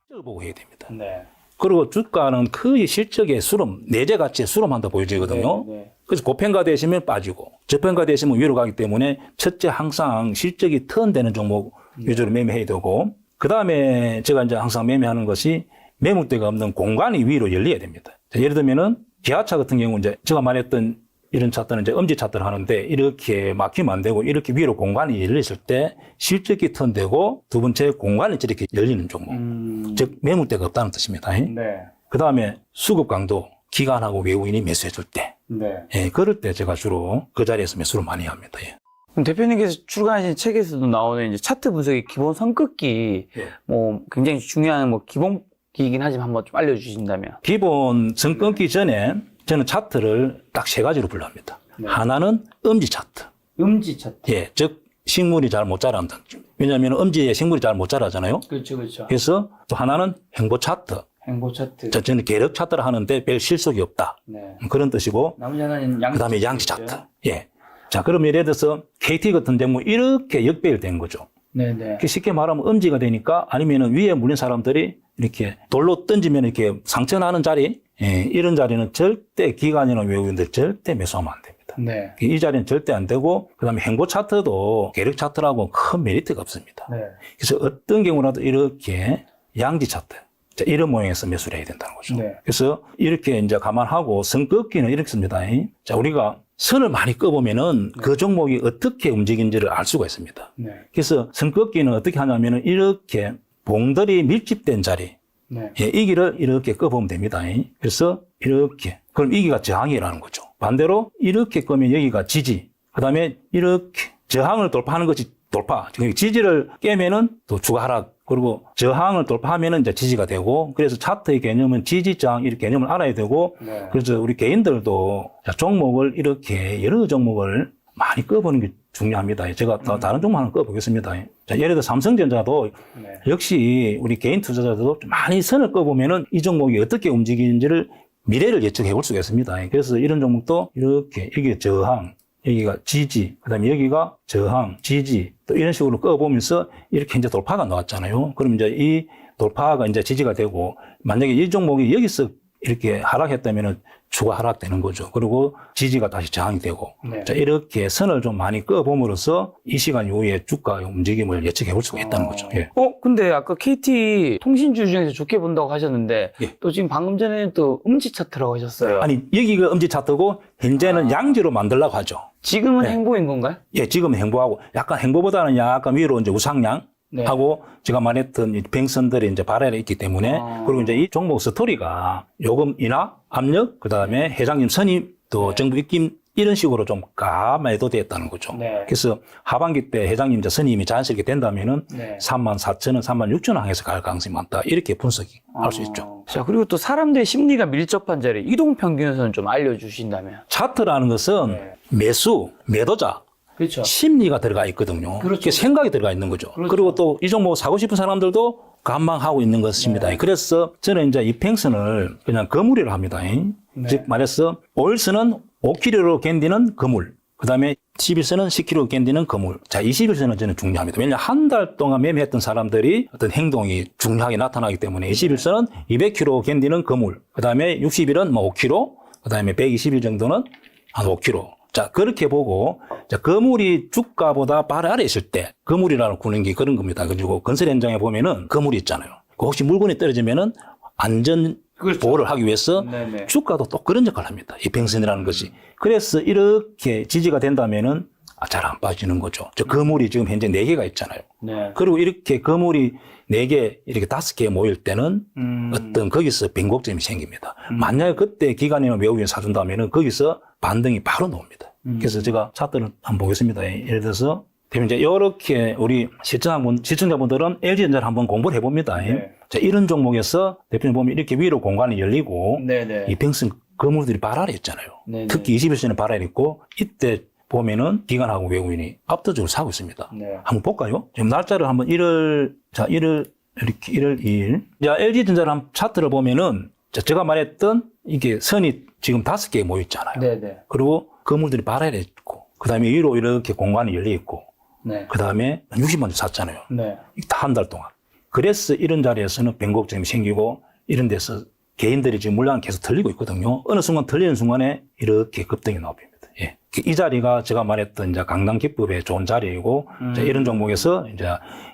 보고 해야 됩니다. 네. 그리고 주가는 거의 실적의 수렴, 내재 가치의 수렴한다 보여지거든요. 네. 그래서 고평가 되시면 빠지고 저평가 되시면 위로 가기 때문에 첫째 항상 실적이 턴되는 종목 위주로 매매해야 되고 그다음에 제가 이제 항상 매매하는 것이 매물대가 없는 공간이 위로 열려야 됩니다. 자, 예를 들면은 기아차 같은 경우 이제 제가 말했던 이런 차트는 이제 엄지 차트를 하는데 이렇게 막히면 안 되고 이렇게 위로 공간이 열렸을 때 실적이 턴되고 두 번째 공간이 저렇게 열리는 종목. 즉 매물대가 없다는 뜻입니다. 네. 그다음에 수급 강도 기관하고 외국인이 매수해 줄 때. 네. 예, 그럴 때 제가 주로 그 자리에서 매수를 많이 합니다. 예. 그럼 대표님께서 출간하신 책에서도 나오는 이제 차트 분석의 기본 선긋기, 예. 뭐 굉장히 중요한 뭐 기본기이긴 하지만 한번 좀 알려주신다면. 기본 선 끊기 전에 저는 차트를 딱 세 가지로 분류합니다. 네. 하나는 엄지 차트. 음지 차트. 예, 즉 식물이 잘 못 자란다. 왜냐하면 엄지에 식물이 잘 못 자라잖아요. 그렇죠, 그렇죠. 그래서 또 하나는 행보 차트. 행보 차트. 저는 계력 차트를 하는데 별 실속이 없다. 네. 그런 뜻이고 나머지 하나는 양지. 그다음에 양지 차트. 예. 자, 그럼 예를 들어서 KT 같은 경우 이렇게 역배열된 거죠. 네네. 쉽게 말하면 엄지가 되니까 아니면은 위에 물린 사람들이 이렇게 돌로 던지면 이렇게 상처 나는 자리, 예, 이런 자리는 절대 기관이나 외국인들 절대 매수하면 안 됩니다. 네. 이 자리는 절대 안 되고 그다음에 행보 차트도 계력 차트라고 큰 메리트가 없습니다. 네. 그래서 어떤 경우라도 이렇게 양지 차트, 자, 이런 모양에서 매수를 해야 된다는 거죠. 네. 그래서 이렇게 이제 감안하고 선 긋기는 이렇게 씁니다. 자, 우리가 선을 많이 끄보면은 그 종목이 어떻게 움직이는지를 알 수가 있습니다. 네. 그래서 선 긋기는 어떻게 하냐면은 이렇게 봉들이 밀집된 자리, 네. 예, 이 길을 이렇게 끄보면 됩니다. 그래서 이렇게. 그럼 여기가 저항이라는 거죠. 반대로 이렇게 끄면 여기가 지지. 그 다음에 이렇게 저항을 돌파하는 것이 돌파. 지지를 깨면은 또 추가 하락. 그리고 저항을 돌파하면은 이제 지지가 되고. 그래서 차트의 개념은 지지, 저항 이렇게 개념을 알아야 되고. 네. 그래서 우리 개인들도 종목을 이렇게 여러 종목을 많이 꺼보는 게 중요합니다. 제가 다른 종목 하나 꺼보겠습니다. 자, 예를 들어 삼성전자도 네. 역시 우리 개인 투자자들도 많이 선을 꺼보면은 이 종목이 어떻게 움직이는지를 미래를 예측해 볼 수가 있습니다. 그래서 이런 종목도 이렇게 여기가 저항, 여기가 지지, 그 다음에 여기가 저항, 지지 또 이런 식으로 꺼보면서 이렇게 이제 돌파가 나왔잖아요. 그럼 이제 이 돌파가 이제 지지가 되고 만약에 이 종목이 여기서 이렇게 하락했다면은 추가 하락되는 거죠. 그리고 지지가 다시 저항이 되고. 네. 자, 이렇게 선을 좀 많이 꺼봄으로써 이 시간 이후에 주가의 움직임을 예측해 볼 수가 있다는 거죠. 예. 근데 아까 KT 통신주 중에서 좋게 본다고 하셨는데, 예. 또 지금 방금 전에는 또 음지 차트라고 하셨어요. 아니, 여기가 엄지 차트고, 현재는 양지로 만들려고 하죠. 지금은 네. 행보인 건가요? 예, 지금은 행보하고, 약간 행보보다는 약간 위로 이제 우상향. 네. 하고, 제가 말했던 이 뱅선들이 이제 발열해 있기 때문에, 그리고 이제 이 종목 스토리가 요금 인하, 압력, 그 다음에 회장님 선임, 또 네. 정부 입김, 이런 식으로 좀 감매도 됐다는 거죠. 네. 그래서 하반기 때 회장님 이제 선임이 자연스럽게 된다면은 네. 34,000원, 36,000원 항에서 갈 가능성이 많다. 이렇게 분석이 할 수 있죠. 자, 그리고 또 사람들의 심리가 밀접한 자리, 이동평균선을 좀 알려주신다면. 차트라는 것은 네. 매수, 매도자, 그렇죠. 심리가 들어가 있거든요. 그렇죠. 그게 생각이 들어가 있는 거죠. 그렇죠. 그리고 또 이 종목 사고 싶은 사람들도 관망하고 있는 것입니다. 네. 그래서 저는 이제 이평선을 그냥 거물이라고 합니다. 네. 즉 말해서 5일선은 5kg로 견디는 거물. 그 다음에 11선은 10kg 견디는 거물. 자, 21선은 저는 중요합니다. 왜냐하면 한 달 동안 매매했던 사람들이 어떤 행동이 중요하게 나타나기 때문에 21선은 200kg 견디는 거물. 그 다음에 60일은 뭐 5kg. 그 다음에 120일 정도는 한 5kg. 자, 그렇게 보고, 자, 거물이 주가보다 바로 아래에 있을 때, 거물이라고 부르는 게 그런 겁니다. 그리고 건설 현장에 보면은 거물이 있잖아요. 혹시 물건이 떨어지면은 안전 그렇죠. 보호를 하기 위해서 네네. 주가도 또 그런 역할을 합니다. 이 뱅선이라는 것이. 그래서 이렇게 지지가 된다면은 잘 안 빠지는 거죠. 저 거물이 지금 현재 4개가 있잖아요. 네. 그리고 이렇게 거물이 4개, 이렇게 5개 모일 때는 어떤 거기서 변곡점이 생깁니다. 만약에 그때 기관이나 외국인 사준다면은 거기서 반등이 바로 나옵니다. 그래서 제가 차트를 한번 보겠습니다. 예를 들어서, 이제 이렇게 우리 시청자분들은 LG전자를 한번 공부를 해봅니다. 네. 자, 이런 종목에서 대표님 보면 이렇게 위로 공간이 열리고, 네네. 이평선 거물들이 발알이 있잖아요. 네네. 특히 21선에 발알이 있고, 이때 보면은 기관하고 외국인이 압도적으로 사고 있습니다. 네. 한번 볼까요? 지금 날짜를 한번 1월 2일. 자, LG전자를 한번 차트를 보면은, 자, 제가 말했던 이게 선이 지금 5개 모여 있잖아요. 네네. 그리고 건물들이 발열해 있고, 그 다음에 위로 이렇게 공간이 열려 있고, 네. 그 다음에 60만 원 샀잖아요. 네. 다 한 달 동안. 그래서 이런 자리에서는 변곡점이 생기고 이런 데서 개인들이 지금 물량이 계속 털리고 있거든요. 어느 순간 털리는 순간에 이렇게 급등이 나옵니다. 예. 이 자리가 제가 말했던 이제 강남 기법의 좋은 자리이고 이제 이런 종목에서 이제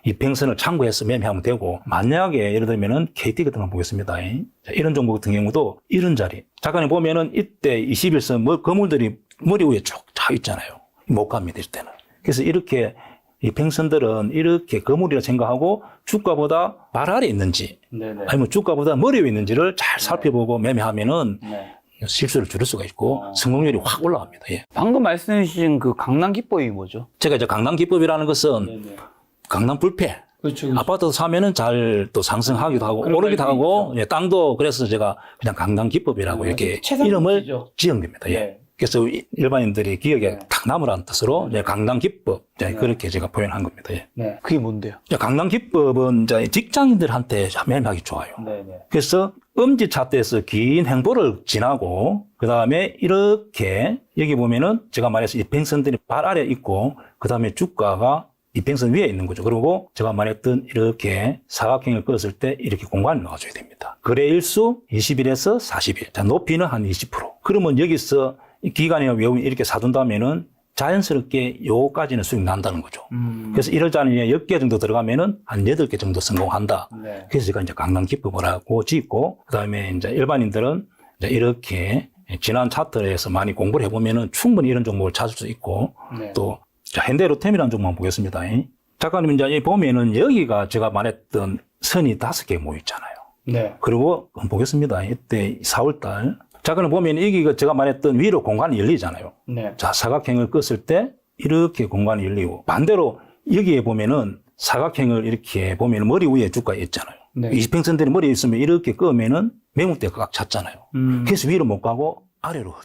이평선을 참고해서 매매하면 되고 만약에 예를 들면은 KT 같은 거 보겠습니다. 자, 이런 종목 같은 경우도 이런 자리. 잠깐 보면은 이때 21선 거물들이 머리 위에 쭉 차 있잖아요. 못 갑니다. 이때는. 그래서 이렇게 이 팽선들은 이렇게 거물이라 생각하고 주가보다 발 아래 있는지 네네. 아니면 주가보다 머리 위에 있는지를 잘 살펴보고 매매하면은 네. 실수를 줄일 수가 있고 성공률이 확 올라갑니다. 예. 방금 말씀해 주신 그 강남 기법이 뭐죠? 제가 이제 강남 기법이라는 것은 네네. 강남 불패. 그렇죠. 아파트 사면은 잘 또 상승하기도 하고 그런 오르기도 말도 하고 예, 땅도 그래서 제가 그냥 강남 기법이라고 이렇게 최상급이죠. 이름을 지은 겁니다. 예. 네. 그래서 일반인들이 기억에 네. 탁 남으라는 뜻으로 이제 강남 기법 그렇게 제가 표현한 겁니다. 예. 네. 그게 뭔데요? 이제 강남 기법은 이제 직장인들한테 매매하기 좋아요. 네네. 그래서 엄지 차트에서 긴 행보를 지나고 그 다음에 이렇게 여기 보면은 제가 말해서 이평선들이 발 아래 있고 그 다음에 주가가 이평선 위에 있는 거죠. 그리고 제가 말했던 이렇게 사각형을 그었을 때 이렇게 공간이 나와줘야 됩니다. 거래일수 20일에서 40일. 자, 높이는 한 20%. 그러면 여기서 이 기간에 외우면 이렇게 사둔다면은 자연스럽게 요까지는 수익 난다는 거죠. 그래서 이럴 자리에 10개 정도 들어가면은 한 8개 정도 성공한다. 네. 그래서 제가 이제 강남 기법을 하고 짓고, 그 다음에 이제 일반인들은 이제 이렇게 지난 차트에서 많이 공부를 해보면은 충분히 이런 종목을 찾을 수 있고, 네. 또 현대로템이라는 종목 한번 보겠습니다. 작가님 이제 보면은 여기가 제가 말했던 선이 5개 모여있잖아요. 네. 그리고 한번 보겠습니다. 이때 4월달. 작가님 보면 여기가 제가 말했던 위로 공간이 열리잖아요. 네. 자, 사각형을 껐을 때 이렇게 공간이 열리고 반대로 여기에 보면은 사각형을 이렇게 보면 머리 위에 주가 있잖아요. 네. 20평선들이 머리에 있으면 이렇게 끄면은 매물대가 꽉 찼잖아요. 그래서 위로 못 가고 아래로